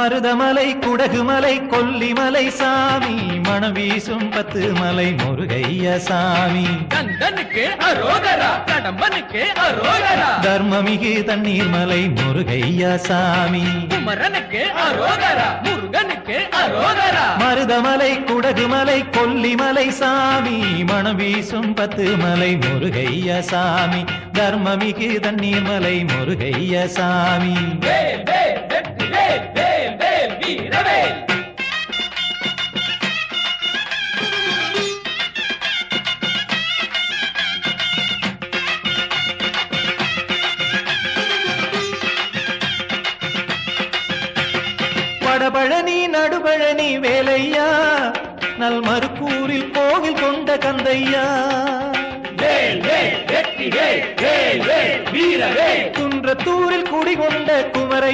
மருதமலை குடகுமலை கொல்லிமலை சாமி மணம் வீசும் 10 மலை முருகையா சாமி கந்தனுக்கு அரோகரா கடம்பனுக்கு அரோகரா தர்மமிகு தண்ணீர் மலை முருகையா சாமி குமரனுக்கு அரோகரா முருகனுக்கு அரோகரா மருதமலை குடகுமலை கொல்லிமலை சாமி மணம் வீசும் 10 மலை முருகையா சாமி தர்மமிகு தண்ணீர் மலை முருகையா சாமி வேல் வேல் வெற்றி வேல் வேல் வேல் வீரவேல் வடபழனி நடுபழனி வேலையா நல்மருக்கூரில் கோவில் கொண்ட கந்தையா வேல் வேல் வெற்றி வேல் வேல் வேல் வீரவேல் குன்றத்தூரில் குடிகொண்ட குமரை